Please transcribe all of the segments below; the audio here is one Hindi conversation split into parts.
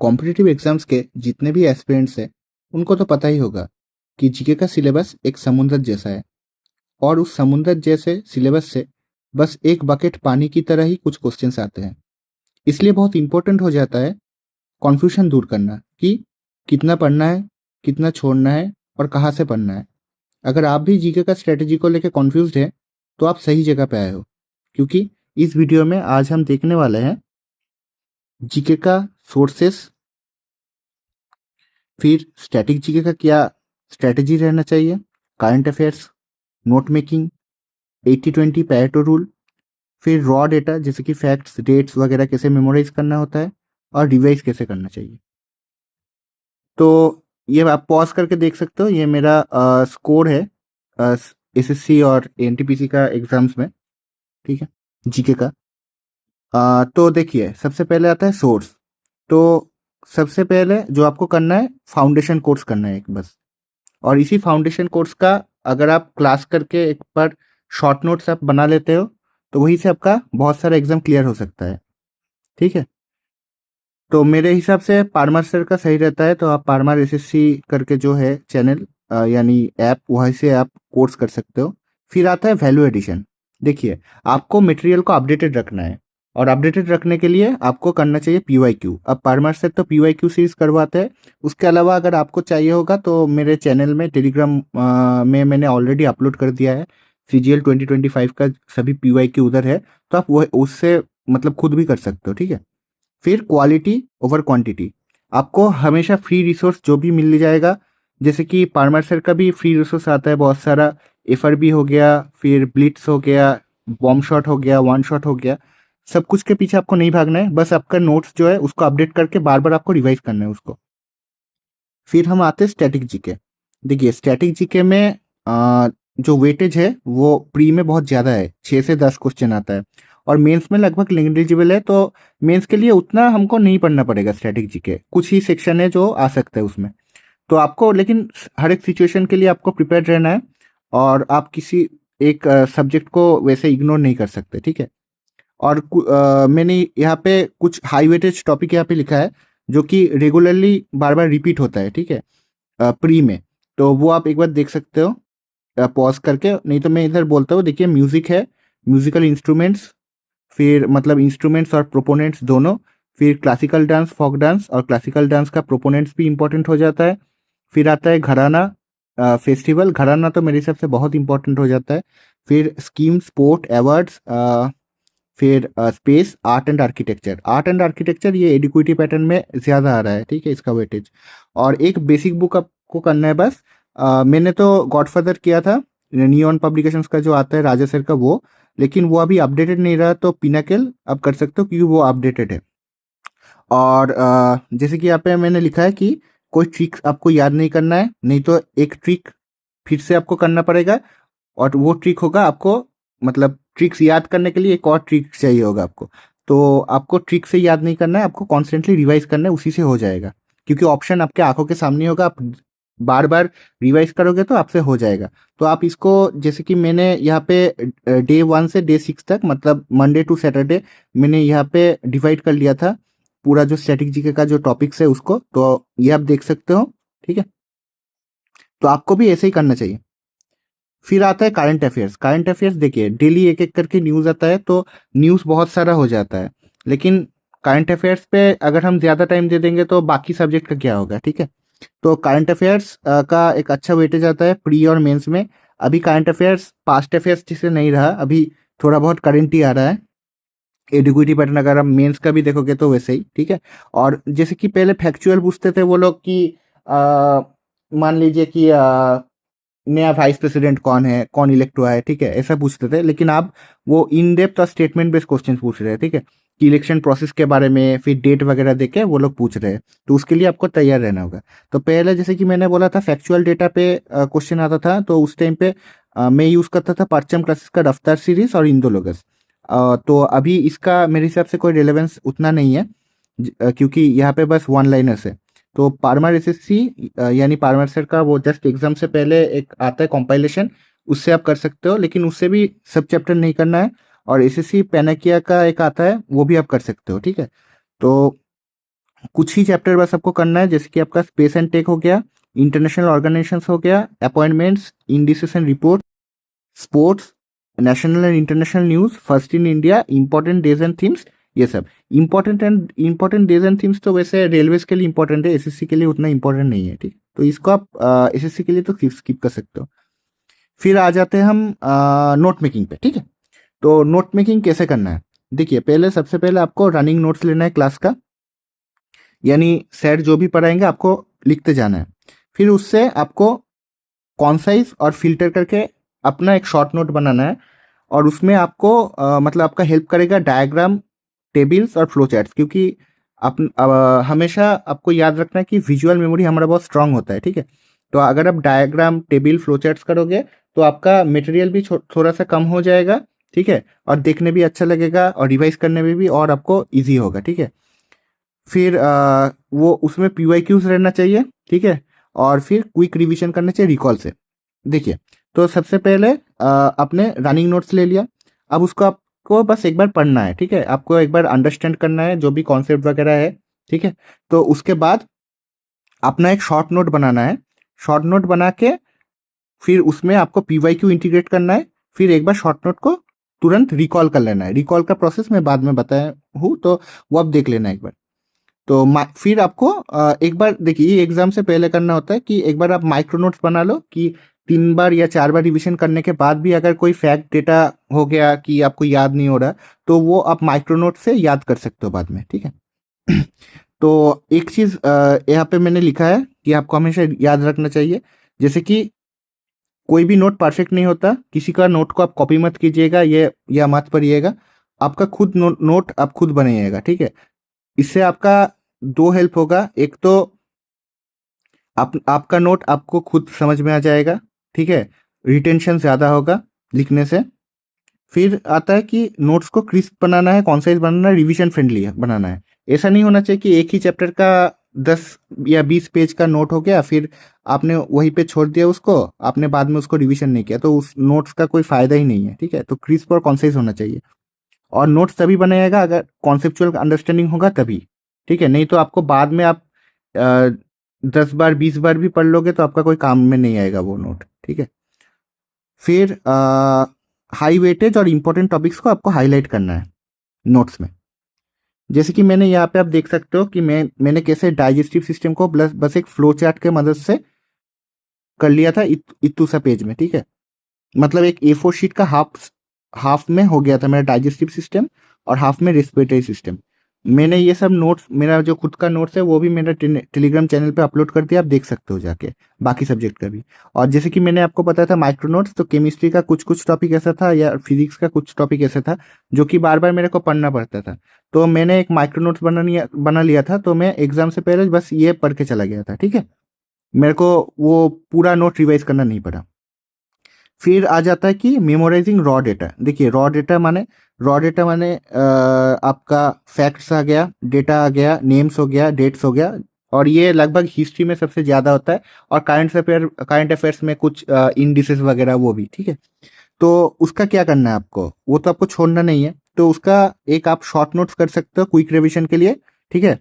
कॉम्पिटिटिव एग्जाम्स के जितने भी एस्पिरेंट्स हैं उनको तो पता ही होगा कि जीके का सिलेबस एक समुंदर जैसा है और उस समुंदर जैसे सिलेबस से बस एक बकेट पानी की तरह ही कुछ क्वेश्चंस आते हैं। इसलिए बहुत इंपॉर्टेंट हो जाता है कॉन्फ्यूजन दूर करना कि कितना पढ़ना है, कितना छोड़ना है और कहाँ से पढ़ना है। अगर आप भी जीके का स्ट्रेटेजी को लेकर कॉन्फ्यूज्ड हैं तो आप सही जगह पे आए हो, क्योंकि इस वीडियो में आज हम देखने वाले हैं जीके का सोर्सेस, फिर स्टैटिक जीके का क्या स्ट्रेटेजी रहना चाहिए, current affairs, note making, 80-20 Pareto rule, फिर रॉ डेटा जैसे कि फैक्ट्स, डेट्स वगैरह कैसे मेमोराइज करना होता है और रिवाइज कैसे करना चाहिए। तो ये आप पॉज करके देख सकते हो, ये मेरा स्कोर है एसएससी और एनटीपीसी का एग्जाम्स में, ठीक है, जीके का। तो देखिए सबसे पहले आता है सोर्स। तो सबसे पहले जो आपको करना है फाउंडेशन कोर्स करना है एक बस, और इसी फाउंडेशन कोर्स का अगर आप क्लास करके एक बार शॉर्ट नोट्स आप बना लेते हो तो वहीं से आपका बहुत सारा एग्जाम क्लियर हो सकता है, ठीक है। तो मेरे हिसाब से पारमार सर का सही रहता है, तो आप पारमार एसएससी करके जो है चैनल यानी ऐप, वहीं से आप कोर्स कर सकते हो। फिर आता है वैल्यू एडिशन। देखिए आपको मटेरियल को अपडेटेड रखना है और अपडेटेड रखने के लिए आपको करना चाहिए पीवाईक्यू। अब पारमार सर तो पीवाईक्यू सीरीज करवाते हैं। उसके अलावा अगर आपको चाहिए होगा तो मेरे चैनल में टेलीग्राम में मैंने ऑलरेडी अपलोड कर दिया है। सीजीएल 2025 का सभी पीवाईक्यू उधर है, तो आप वो उससे मतलब खुद भी कर सकते हो, ठीक है। फिर क्वालिटी ओवर क्वांटिटी। आपको हमेशा फ्री रिसोर्स जो भी मिल जाएगा, जैसे कि पारमार सर का भी फ्री रिसोर्स आता है बहुत सारा, एफआरबी हो गया, फिर ब्लिट्स हो गया, बॉम्ब शॉट हो गया, वन शॉट हो गया। सब कुछ के पीछे आपको नहीं भागना है, बस आपका नोट्स जो है उसको अपडेट करके बार बार आपको रिवाइज करना है उसको। फिर हम आते हैं स्टैटिक जीके। देखिए स्टैटिक जीके में जो वेटेज है वो प्री में बहुत ज़्यादा है, 6 से 10 क्वेश्चन आता है और मेंस में लगभग नेग्लिजिबल है। तो मेंस के लिए उतना हमको नहीं पढ़ना पड़ेगा स्टैटिक जीके, कुछ ही सेक्शन है जो आ सकता है उसमें। तो आपको लेकिन हर एक सिचुएशन के लिए आपको प्रिपेयर रहना है और आप किसी एक सब्जेक्ट को वैसे इग्नोर नहीं कर सकते, ठीक है। और मैंने यहाँ पे कुछ हाई वेटेज टॉपिक यहाँ पे लिखा है जो कि रेगुलरली बार बार रिपीट होता है, ठीक है, प्री में। तो वो आप एक बार देख सकते हो पॉज करके, नहीं तो मैं इधर बोलता हूँ। देखिए म्यूजिक है, म्यूजिकल इंस्ट्रूमेंट्स, फिर मतलब इंस्ट्रूमेंट्स और प्रोपोनेंट्स दोनों, फिर क्लासिकल डांस, फोक डांस, और क्लासिकल डांस का प्रोपोनेंट्स भी इंपॉर्टेंट हो जाता है। फिर आता है घराना फेस्टिवल, घराना तो मेरे हिसाब से बहुत इंपॉर्टेंट हो जाता है। फिर स्कीम, स्पोर्ट, अवार्ड्स, फिर space, art and architecture. Art and architecture ये एडिक्विटी पैटर्न में ज़्यादा आ रहा है, ठीक है, इसका वेटेज। और एक बेसिक बुक आपको करना है बस। मैंने तो गॉडफादर किया था, नियॉन पब्लिकेशंस का जो आता है राजा सर का वो, लेकिन वो अभी अपडेटेड नहीं रहा, तो पिनाकल आप कर सकते हो क्योंकि वो अपडेटेड है। और जैसे कि यहाँ पे मैंने लिखा है कि कोई ट्रिक आपको याद नहीं करना है, नहीं तो एक ट्रिक फिर से आपको करना पड़ेगा, और वो ट्रिक होगा आपको, मतलब ट्रिक्स याद करने के लिए एक और ट्रिक चाहिए होगा आपको। तो आपको ट्रिक से याद नहीं करना है, आपको कॉन्स्टेंटली रिवाइज करना है, उसी से हो जाएगा, क्योंकि ऑप्शन आपके आंखों के सामने होगा। आप बार बार रिवाइज करोगे तो आपसे हो जाएगा। तो आप इसको, जैसे कि मैंने यहाँ पे डे 1 से डे 6 तक, मतलब मंडे टू सैटरडे, मैंने यहाँ पे डिवाइड कर लिया था पूरा जो स्टैटिक जीके का जो टॉपिक्स है उसको। तो ये आप देख सकते हो, ठीक है। तो आपको भी ऐसे ही करना चाहिए। फिर आता है करंट अफेयर्स। करंट अफेयर्स देखिए डेली एक एक करके न्यूज़ आता है, तो न्यूज़ बहुत सारा हो जाता है, लेकिन करंट अफेयर्स पे अगर हम ज़्यादा टाइम दे देंगे तो बाकी सब्जेक्ट का क्या होगा, ठीक है। तो करंट अफेयर्स का एक अच्छा वेटेज आता है प्री और मेंस में। अभी करंट अफेयर्स पास्ट अफेयर्स जिसे नहीं रहा, अभी थोड़ा बहुत करंट ही आ रहा है। एडिक्विटी पैटर्न अगर आप मेंस का भी देखोगे तो वैसे ही, ठीक है। और जैसे कि पहले फैक्चुअल पूछते थे वो लोग कि मान लीजिए कि नया वाइस प्रेसिडेंट कौन है, कौन इलेक्ट हुआ है, ठीक है, ऐसा पूछते थे। लेकिन आप वो इन डेप्थ और स्टेटमेंट बेस्ड क्वेश्चन पूछ रहे हैं, ठीक है, कि इलेक्शन प्रोसेस के बारे में, फिर डेट वगैरह देके वो लोग पूछ रहे हैं। तो उसके लिए आपको तैयार रहना होगा। तो पहले जैसे कि मैंने बोला था फैक्चुअल डेटा पे क्वेश्चन आता था, तो उस टाइम पे मैं यूज़ करता था परचम क्लासेस का रफ्तार सीरीज और इंदोलोगस। तो अभी इसका मेरे हिसाब से कोई रिलेवेंस उतना नहीं है, क्योंकि यहाँ पे बस वन लाइनर्स है। तो पारमार एसएससी यानी पारमार सर का वो जस्ट एग्जाम से पहले एक आता है कंपाइलेशन, उससे आप कर सकते हो, लेकिन उससे भी सब चैप्टर नहीं करना है। और एसएससी पेनाकिया का एक आता है, वो भी आप कर सकते हो, ठीक है। तो कुछ ही चैप्टर बस आपको करना है, जैसे कि आपका स्पेस एंड टेक हो गया, इंटरनेशनल ऑर्गेनाइजेशंस हो गया, appointments, indices and report, sports, national and international news, first in India, important days and themes, ये सब। इंपॉर्टेंट डेज एंड थीम्स तो वैसे रेलवेज के लिए इंपॉर्टेंट है, एसएससी के लिए उतना इंपॉर्टेंट नहीं है, ठीक। तो इसको आप एसएससी के लिए तो स्किप कर सकते हो। फिर आ जाते हैं हम नोट मेकिंग पे, ठीक है। तो नोट मेकिंग कैसे करना है, देखिए पहले सबसे पहले आपको रनिंग नोट्स लेना है क्लास का, यानी सर जो भी पढ़ाएंगे आपको लिखते जाना है। फिर उससे आपको कॉन्साइज और फिल्टर करके अपना एक शॉर्ट नोट बनाना है, और उसमें आपको मतलब आपका हेल्प करेगा डायग्राम, टेबल्स और फ्लो चार्ट्स, क्योंकि हमेशा आपको याद रखना है कि विजुअल मेमोरी हमारा बहुत स्ट्रांग होता है, ठीक है। तो अगर आप डायग्राम, टेबल, फ्लो चार्ट्स करोगे तो आपका मटेरियल भी थोड़ा सा कम हो जाएगा, ठीक है, और देखने भी अच्छा लगेगा और रिवाइज करने में भी और आपको ईजी होगा, ठीक है। फिर वो उसमें PYQs रहना चाहिए, ठीक है, और फिर क्विक रिवीजन करना चाहिए रिकॉल से। देखिए, तो सबसे पहले आपने रनिंग नोट्स ले लिया, अब उसको आपको बस एक बार पढ़ना है, ठीक है, आपको एक बार अंडरस्टैंड करना है जो भी कॉन्सेप्ट वगैरह है, ठीक है। तो उसके बाद अपना एक शॉर्ट नोट बनाना है, शॉर्ट नोट बना के फिर उसमें आपको PYQ इंटीग्रेट करना है, फिर एक बार शॉर्ट नोट को तुरंत रिकॉल कर लेना है। रिकॉल का प्रोसेस मैं बाद में बताया हूँ, तो वो आप देख लेना एक बार। तो फिर आपको एक बार देखिए, ये एग्जाम से पहले करना होता है कि एक बार आप माइक्रो नोट्स बना लो, कि 3 बार या 4 बार रिवीजन करने के बाद भी अगर कोई फैक्ट डेटा हो गया कि आपको याद नहीं हो रहा, तो वो आप माइक्रो नोट से याद कर सकते हो बाद में, ठीक है। तो एक चीज यहाँ पे मैंने लिखा है कि आपको हमेशा याद रखना चाहिए, जैसे कि कोई भी नोट परफेक्ट नहीं होता, किसी का नोट को आप कॉपी मत कीजिएगा, ये या मत पढ़िएगा, आपका खुद नोट आप खुद बनाइएगा, ठीक है। इससे आपका दो हेल्प होगा, एक तो आपका नोट आपको खुद समझ में आ जाएगा, ठीक है, रिटेंशन ज़्यादा होगा लिखने से। फिर आता है कि नोट्स को क्रिस्प बनाना है, कॉन्साइज बनाना है, रिवीजन फ्रेंडली बनाना है। ऐसा नहीं होना चाहिए कि एक ही चैप्टर का 10 या 20 पेज का नोट हो गया, फिर आपने वहीं पे छोड़ दिया उसको, आपने बाद में उसको रिवीजन नहीं किया, तो उस नोट्स का कोई फायदा ही नहीं है, ठीक है। तो क्रिस्प और कॉन्साइज होना चाहिए, और नोट्स तभी बनाएगा अगर कॉन्सेप्चुअल अंडरस्टैंडिंग होगा तभी, ठीक है। नहीं तो आपको बाद में आप 10 बार 20 बार भी पढ़ लोगे तो आपका कोई काम में नहीं आएगा वो नोट, ठीक है। फिर हाई वेटेज और इम्पोर्टेंट टॉपिक्स को आपको हाईलाइट करना है नोट्स में। जैसे कि मैंने यहाँ पे आप देख सकते हो कि मैंने कैसे डाइजेस्टिव सिस्टम को बस एक फ्लो चार्ट के मदद से कर लिया था इतू सा पेज में, ठीक है। मतलब एक A4 शीट का हाफ में हो गया था मेरा डाइजेस्टिव सिस्टम, और हाफ में रेस्पिरेटरी सिस्टम। मैंने ये सब नोट्स, मेरा जो खुद का नोट्स है वो भी मेरा टेलीग्राम चैनल पे अपलोड कर दिया, आप देख सकते हो जाके, बाकी सब्जेक्ट का भी। और जैसे कि मैंने आपको बताया था माइक्रो नोट्स, तो केमिस्ट्री का कुछ कुछ टॉपिक ऐसा था या फिजिक्स का कुछ टॉपिक ऐसा था जो कि बार बार मेरे को पढ़ना पड़ता था, तो मैंने एक माइक्रो नोट्स बना लिया था, तो मैं एग्जाम से पहले बस ये पढ़ के चला गया था, ठीक है। मेरे को वो पूरा नोट रिवाइज करना नहीं पड़ा। फिर आ जाता है कि मेमोराइजिंग रॉ डेटा। देखिए रॉ डेटा माने आपका फैक्ट्स आ गया, डेटा आ गया, नेम्स हो गया, डेट्स हो गया, और ये लगभग हिस्ट्री में सबसे ज़्यादा होता है, और करंट अफेयर्स में कुछ इंडिसेस वगैरह वो भी, ठीक है। तो उसका क्या करना है आपको, वो तो आपको छोड़ना नहीं है, तो उसका एक आप शॉर्ट नोट्स कर सकते हो क्विक रिविजन के लिए, ठीक है।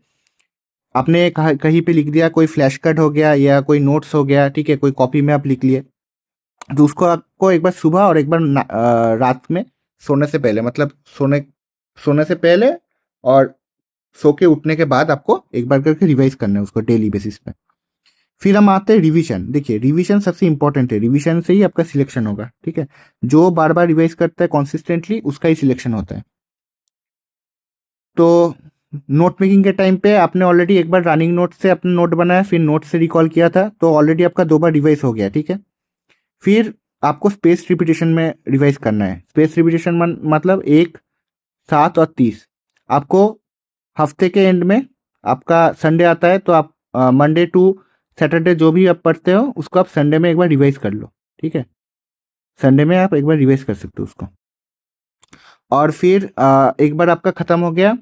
आपने कहीं पे लिख दिया, कोई फ्लैश कार्ड हो गया या कोई नोट्स हो गया, ठीक है, कोई कॉपी में आप लिख लिए, तो उसको आपको एक बार सुबह और एक बार रात में सोने से पहले, मतलब सोने से पहले और सो के उठने के बाद आपको एक बार करके रिवाइज करना है उसको डेली बेसिस पे। फिर हम आते हैं रिवीजन। देखिए रिवीजन सबसे इंपॉर्टेंट है, रिवीजन से ही आपका सिलेक्शन होगा, ठीक है। जो बार बार रिवाइज करता है कॉन्सिस्टेंटली उसका ही सिलेक्शन होता है। तो नोट मेकिंग के टाइम पे आपने ऑलरेडी एक बार रनिंग नोट से अपना नोट बनाया, फिर नोट से रिकॉल किया था, तो ऑलरेडी आपका 2 बार रिवाइज हो गया, ठीक है। फिर आपको स्पेस रिपीटेशन में रिवाइज करना है। स्पेस रिपीटेशन मतलब 1, 7 और 30 आपको हफ्ते के एंड में, आपका संडे आता है तो आप मंडे टू सैटरडे जो भी आप पढ़ते हो उसको आप संडे में एक बार रिवाइज कर लो, ठीक है। संडे में आप एक बार रिवाइज कर सकते हो उसको। और फिर एक बार आपका ख़त्म हो गया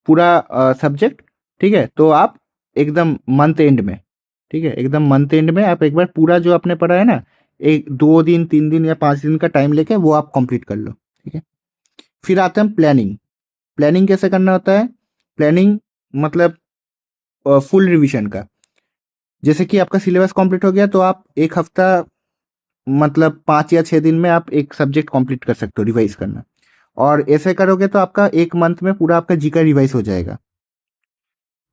पूरा सब्जेक्ट, ठीक है, तो आप एकदम मंथ एंड में, ठीक है, एकदम मंथ एंड में आप एक बार पूरा जो आपने पढ़ा है ना, 1 2 दिन 3 दिन या 5 दिन का टाइम लेके वो आप कंप्लीट कर लो, ठीक है। फिर आते हैं प्लानिंग। प्लानिंग कैसे करना होता है, प्लानिंग मतलब फुल रिवीजन का। जैसे कि आपका सिलेबस कंप्लीट हो गया तो आप एक हफ्ता मतलब 5 या 6 दिन में आप एक सब्जेक्ट कंप्लीट कर सकते हो रिवाइज करना। और ऐसे करोगे तो आपका 1 मंथ में पूरा आपका जीके रिवाइज हो जाएगा।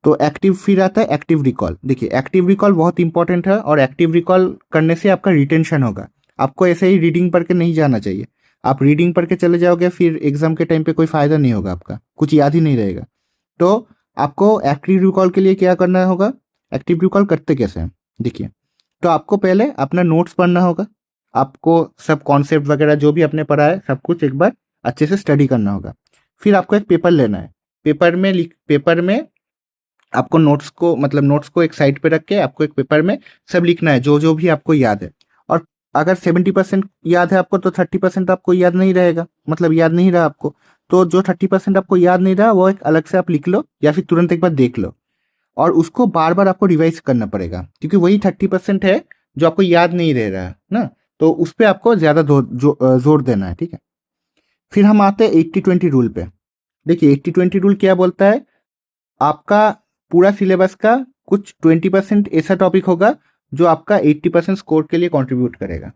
तो एक्टिव फिर आता है एक्टिव रिकॉल। देखिए एक्टिव रिकॉल बहुत इंपॉर्टेंट है और एक्टिव रिकॉल करने से आपका रिटेंशन होगा। आपको ऐसे ही रीडिंग पढ़ के नहीं जाना चाहिए। आप रीडिंग पढ़ के चले जाओगे फिर एग्जाम के टाइम पे कोई फायदा नहीं होगा, आपका कुछ याद ही नहीं रहेगा। तो आपको एक्टिव रिकॉल के लिए क्या करना होगा, एक्टिव रिकॉल करते कैसे हैं देखिए। तो आपको पहले अपना नोट्स पढ़ना होगा। आपको सब कॉन्सेप्ट वगैरह जो भी आपने पढ़ा है सब कुछ एक बार अच्छे से स्टडी करना होगा। फिर आपको एक पेपर लेना है। पेपर में आपको नोट्स को मतलब नोट्स को एक साइड पे रख के आपको एक पेपर में सब लिखना है जो जो भी आपको याद है। और अगर 70% याद है आपको तो 30% आपको याद नहीं रहेगा, मतलब याद नहीं रहा आपको। तो जो 30% आपको याद नहीं रहा वो एक अलग से आप लिख लो या फिर तुरंत एक बार देख लो। और उसको बार बार आपको रिवाइज करना पड़ेगा क्योंकि वही 30% है जो आपको याद नहीं रह रहा है ना। तो उस पर आपको ज़्यादा जोर देना है, ठीक है। फिर हम आते हैं 80-20 रूल पे। देखिए 80-20 रूल क्या बोलता है, आपका पूरा सिलेबस का कुछ 20% ऐसा टॉपिक होगा जो आपका 80% स्कोर के लिए कंट्रीब्यूट करेगा।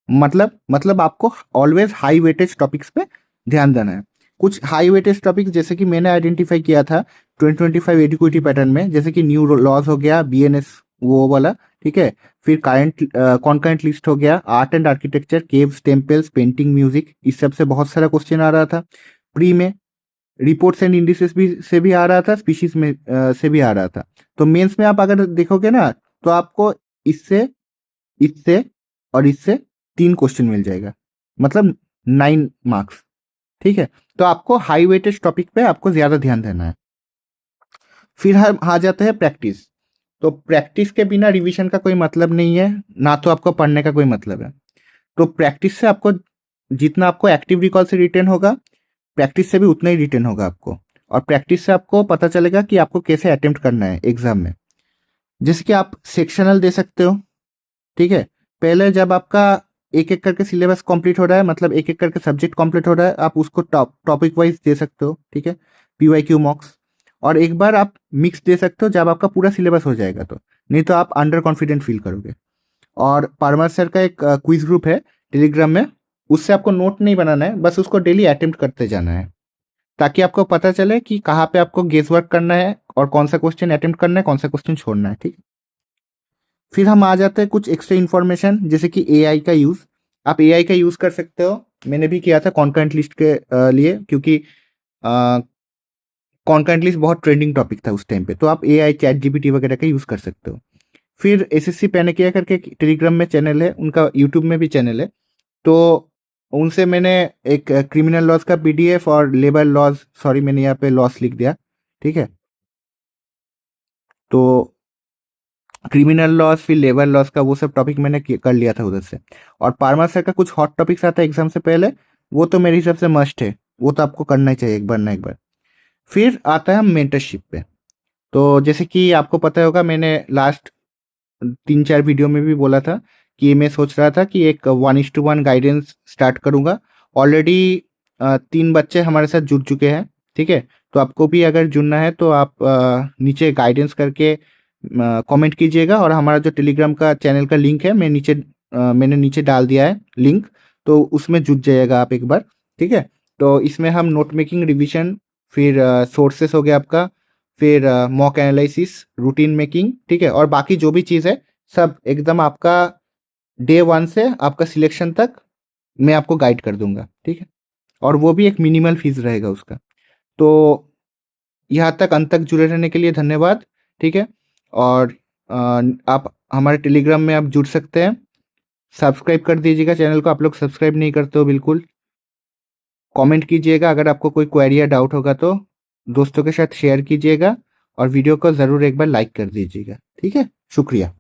मतलब आपको ऑलवेज हाई वेटेज टॉपिक्स पे ध्यान देना है। कुछ हाई वेटेज टॉपिक्स जैसे कि मैंने आइडेंटिफाई किया था 2025 एडिक्विटी पैटर्न में, जैसे कि न्यू लॉज हो गया, बीएनएस वो वाला, ठीक है। फिर कॉन्करेंट लिस्ट हो गया, art and architecture, caves, temples, painting, music, इस सब से बहुत सारा क्वेश्चन आ रहा था। प्री में रिपोर्ट्स एंड इंडिसेस भी से भी आ रहा था, स्पीशीज में से भी आ रहा था। तो मेंस में आप अगर देखोगे ना तो आपको इससे इससे और इससे 3 क्वेश्चन मिल जाएगा, मतलब 9 मार्क्स, ठीक है। तो आपको हाई वेटेज टॉपिक पे आपको ज्यादा ध्यान देना है। फिर हम आ जाते हैं प्रैक्टिस। तो प्रैक्टिस के बिना रिवीजन का कोई मतलब नहीं है, ना तो आपको पढ़ने का कोई मतलब है। तो प्रैक्टिस से आपको जितना आपको एक्टिव रिकॉल से रिटेन होगा, प्रैक्टिस से भी उतना ही रिटेन होगा आपको। और प्रैक्टिस से आपको पता चलेगा कि आपको कैसे अटेम्प्ट करना है एग्जाम में। जैसे कि आप सेक्शनल दे सकते हो, ठीक है। पहले जब आपका एक एक करके सिलेबस कंप्लीट हो रहा है, मतलब एक एक करके सब्जेक्ट कंप्लीट हो रहा है, आप उसको टॉपिक वाइज दे सकते हो, ठीक है, पीवाईक्यू मॉक्स। और एक बार आप मिक्स दे सकते हो जब आपका पूरा सिलेबस हो जाएगा तो, नहीं तो आप अंडर कॉन्फिडेंट फील करोगे। और पारमर सर का एक क्विज ग्रुप है टेलीग्राम में, उससे आपको नोट नहीं बनाना है, बस उसको डेली अटेम्प्ट करते जाना है ताकि आपको पता चले कि कहाँ पे आपको गेस वर्क करना है और कौन सा क्वेश्चन अटेम्प्ट करना है, कौन सा क्वेश्चन छोड़ना है, ठीक है। फिर हम आ जाते हैं कुछ एक्स्ट्रा इन्फॉर्मेशन, जैसे कि एआई का यूज़। आप एआई का यूज़ कर सकते हो, मैंने भी किया था कॉन्करेंट लिस्ट के लिए, क्योंकि कॉन्करेंट लिस्ट बहुत ट्रेंडिंग टॉपिक था उस टाइम पे। तो आप एआई चैट जीपीटी वगैरह का यूज़ कर सकते हो। फिर एसएससी पैनिकिया करके टेलीग्राम में चैनल है, उनका यूट्यूब में भी चैनल है। तो उनसे मैंने एक क्रिमिनल लॉज का पीडीएफ और लेबर लॉज, सॉरी मैंने यहाँ पे लॉस लिख दिया, ठीक है। तो क्रिमिनल लॉज फिर लेबर लॉज का वो सब टॉपिक मैंने कर लिया था उधर से। और पार्मा सर का कुछ हॉट टॉपिक्स आता है एग्जाम से पहले, वो तो मेरे हिसाब से मस्ट है, वो तो आपको करना ही चाहिए एक बार ना एक बार। फिर आता है मेंटरशिप पे। तो जैसे कि आपको पता होगा, मैंने लास्ट 3-4 वीडियो में भी बोला था कि मैं सोच रहा था कि एक 1:1 गाइडेंस स्टार्ट करूंगा। ऑलरेडी 3 बच्चे हमारे साथ जुड़ चुके हैं, ठीक है। तो आपको भी अगर जुड़ना है तो आप नीचे गाइडेंस करके कमेंट कीजिएगा, और हमारा जो टेलीग्राम का चैनल का लिंक है मैंने नीचे डाल दिया है लिंक, तो उसमें जुड़ जाइएगा आप एक बार, ठीक है। तो इसमें हम नोट मेकिंग, रिविजन, फिर सोर्सेस हो गया आपका, फिर मॉक एनालिसिस, रूटीन मेकिंग, ठीक है, और बाकी जो भी चीज़ है सब एकदम आपका डे 1 से आपका सिलेक्शन तक मैं आपको गाइड कर दूंगा, ठीक है। और वो भी एक मिनिमल फीस रहेगा उसका। तो यहाँ तक अंत तक जुड़े रहने के लिए धन्यवाद, ठीक है। और आप हमारे टेलीग्राम में आप जुड़ सकते हैं। सब्सक्राइब कर दीजिएगा चैनल को, आप लोग सब्सक्राइब नहीं करते हो बिल्कुल। कमेंट कीजिएगा अगर आपको कोई क्वेरी या डाउट होगा तो, दोस्तों के साथ शेयर कीजिएगा, और वीडियो को ज़रूर एक बार लाइक कर दीजिएगा, ठीक है। शुक्रिया।